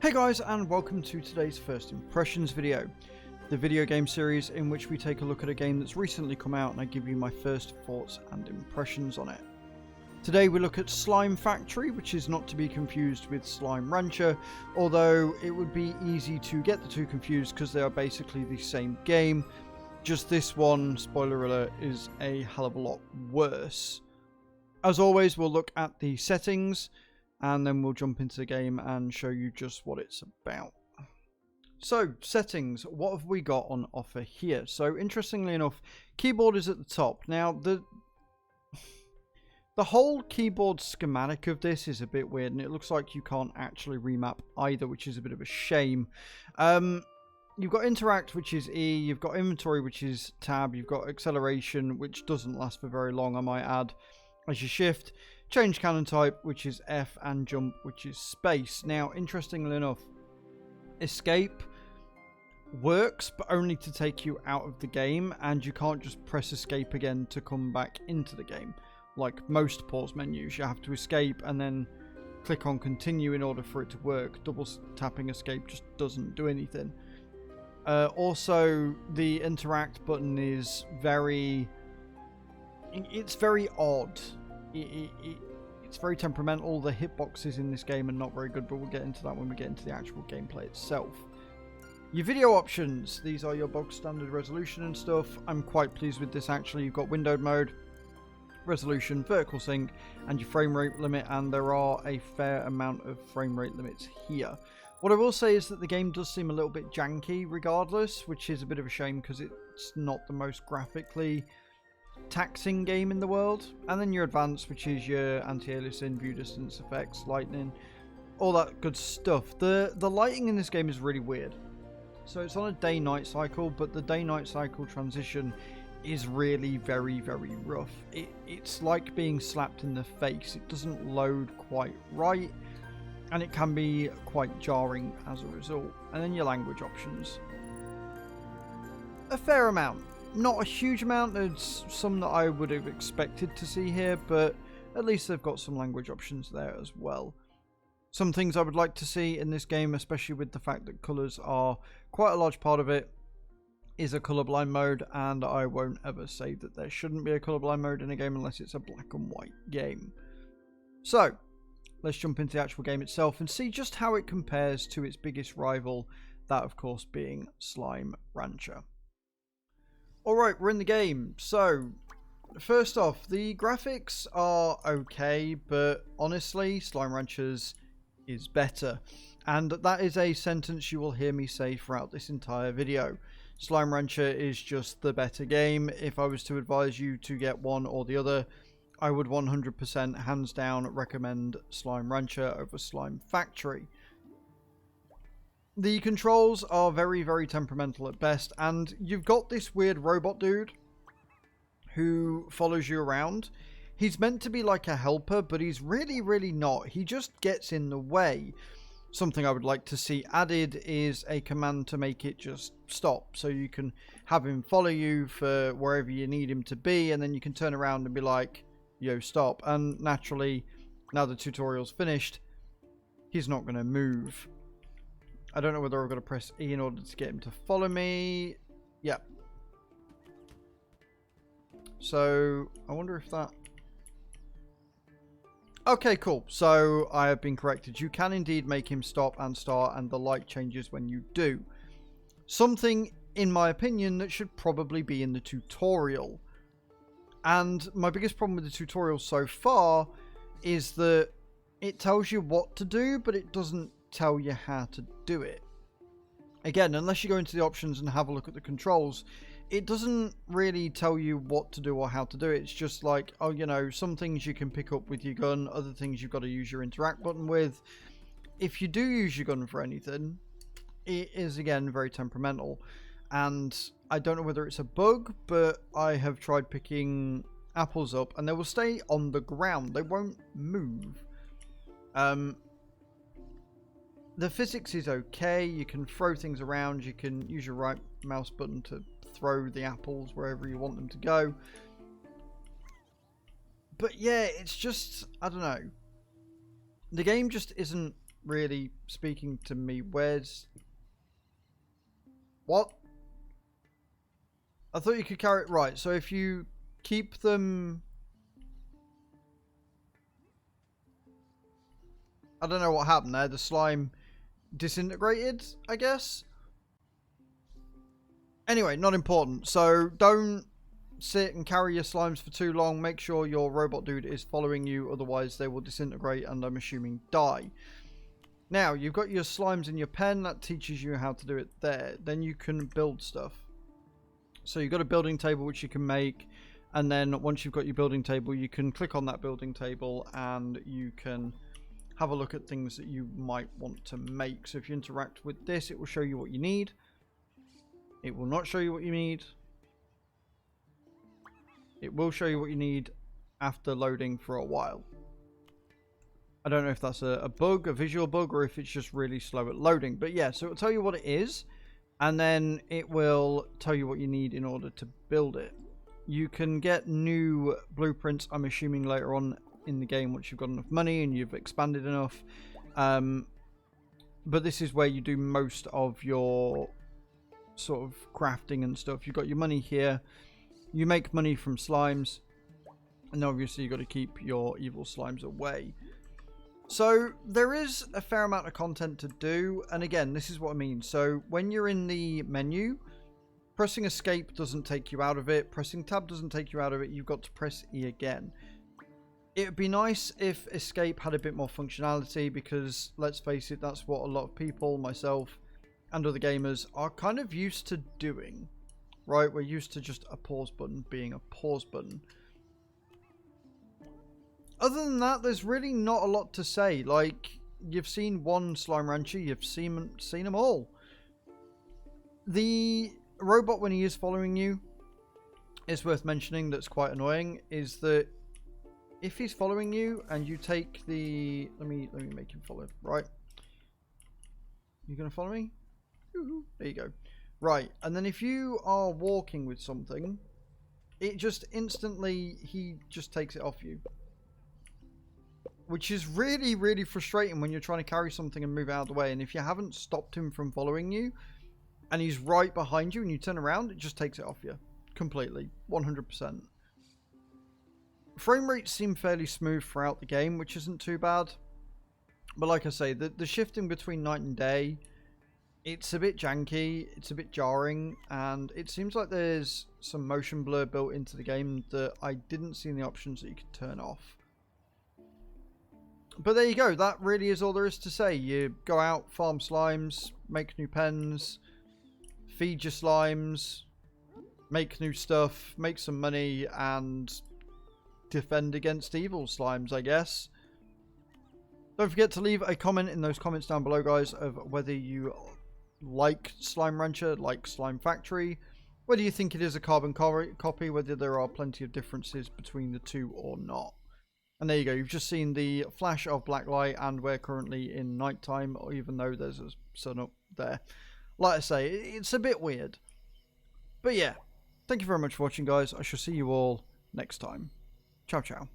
Hey guys, and welcome to today's First Impressions video, the video game series in which we take a look at a game that's recently come out and I give you my first thoughts and impressions on it. Today we look at Slime Factory, which is not to be confused with Slime Rancher, although it would be easy to get the two confused because they are basically the same game, just this one, spoiler alert, is a hell of a lot worse. As always, we'll look at the settings, and then we'll jump into the game and show you just what it's about. So, settings, what have we got on offer here? So, interestingly enough, keyboard is at the top. Now, the whole keyboard schematic of this is a bit weird, and it looks like you can't actually remap either, which is a bit of a shame. You've got interact, which is E, you've got inventory, which is tab, you've got acceleration, which doesn't last for very long, I might add, as you shift. Change cannon type, which is F, and jump, which is space. Now, interestingly enough, escape works, but only to take you out of the game, and you can't just press escape again to come back into the game. Like most pause menus, you have to escape and then click on continue in order for it to work. Double tapping escape just doesn't do anything. Also, the interact button is very odd. It's very temperamental. The hitboxes in this game are not very good, but we'll get into that when we get into the actual gameplay itself. Your video options, these are your bog standard resolution and stuff. I'm quite pleased with this actually. You've got windowed mode, resolution, vertical sync, and your frame rate limit, and there are a fair amount of frame rate limits here. What I will say is that the game does seem a little bit janky regardless, which is a bit of a shame because it's not the most graphically taxing game in the world. And then your advanced, which is your anti-aliasing, view distance effects, lightning, all that good stuff. The lighting in this game is really weird. So it's on a day-night cycle, but the day-night cycle transition is really very rough. It's like being slapped in the face. It doesn't load quite right, and it can be quite jarring as a result. And then your language options, a fair amount. Not a huge amount. There's some that I would have expected to see here, but at least they've got some language options there as well. Some things I would like to see in this game, especially with the fact that colours are quite a large part of it, is a colourblind mode, and I won't ever say that there shouldn't be a colourblind mode in a game unless it's a black and white game. So, let's jump into the actual game itself and see just how it compares to its biggest rival, that of course being Slime Rancher. Alright, we're in the game. So, first off, the graphics are okay, but honestly, Slime Rancher's is better. And that is a sentence you will hear me say throughout this entire video. Slime Rancher is just the better game. If I was to advise you to get one or the other, I would 100% hands down recommend Slime Rancher over Slime Factory. The controls are very temperamental at best, and you've got this weird robot dude who follows you around. He's meant to be like a helper, but he's really not. He just gets in the way. Something I would like to see added is a command to make it just stop, so you can have him follow you for wherever you need him to be, and then you can turn around and be like, yo, stop. And naturally, now the tutorial's finished, he's not going to move. I don't know whether I've got to press E in order to get him to follow me. Yeah. So, I wonder if that... Okay, cool. So, I have been corrected. You can indeed make him stop and start, and the light changes when you do. Something, in my opinion, that should probably be in the tutorial. And my biggest problem with the tutorial so far is that it tells you what to do, but it doesn't tell you how to do it. Again, unless you go into the options and have a look at the controls, it doesn't really tell you what to do or how to do it. It's just like, oh, you know, some things you can pick up with your gun, other things you've got to use your interact button with. If you do use your gun for anything, it is again very temperamental, and I don't know whether it's a bug, but I have tried picking apples up and they will stay on the ground. They won't move. The physics is okay. You can throw things around. You can use your right mouse button to throw the apples wherever you want them to go. But yeah, it's just, I don't know. The game just isn't really speaking to me. Where's... What? I thought you could carry it... Right, so if you keep them... I don't know what happened there. The slime disintegrated, I guess. Anyway, not important. So don't sit and carry your slimes for too long. Make sure your robot dude is following you. Otherwise, they will disintegrate and I'm assuming die. Now, you've got your slimes in your pen. That teaches you how to do it there. Then you can build stuff. So you've got a building table which you can make. And then once you've got your building table, you can click on that building table and you can... have a look at things that you might want to make. So if you interact with this, it will show you what you need. It will not show you what you need. It will show you what you need after loading for a while. I don't know if that's a bug, a visual bug, or if it's just really slow at loading. But yeah, so it'll tell you what it is. And then it will tell you what you need in order to build it. You can get new blueprints, I'm assuming, later on in the game once you've got enough money and you've expanded enough, but this is where you do most of your sort of crafting and stuff. You've got your money here, you make money from slimes, and obviously you've got to keep your evil slimes away. So there is a fair amount of content to do, and again, this is what I mean. So when you're in the menu, pressing escape doesn't take you out of it, pressing tab doesn't take you out of it, you've got to press E again. It would be nice if escape had a bit more functionality, because let's face it, that's what a lot of people, myself and other gamers, are kind of used to doing, right? We're used to just a pause button being a pause button. Other than that, there's really not a lot to say. Like, you've seen one Slime Rancher, you've seen them all. The robot, when he is following you, is worth mentioning, that's quite annoying, is that if he's following you and you take the... Let me make him follow. Right. You going to follow me? There you go. Right. And then if you are walking with something, it just instantly... He just takes it off you. Which is really, really frustrating when you're trying to carry something and move out of the way. And if you haven't stopped him from following you, and he's right behind you and you turn around, it just takes it off you. Completely. 100%. Frame rates seem fairly smooth throughout the game, which isn't too bad. But like I say, the shifting between night and day, it's a bit janky, it's a bit jarring, and it seems like there's some motion blur built into the game that I didn't see in the options that you could turn off. But there you go, that really is all there is to say. You go out, farm slimes, make new pens, feed your slimes, make new stuff, make some money, and defend against evil slimes, I guess. Don't forget to leave a comment in those comments down below, guys, of whether you like Slime Rancher, like Slime Factory, whether you think it is a carbon copy, whether there are plenty of differences between the two or not. And there you go, you've just seen the flash of black light, and we're currently in nighttime, even though there's a sun up there. Like I say, it's a bit weird. But yeah, thank you very much for watching, guys. I shall see you all next time. Ciao, ciao.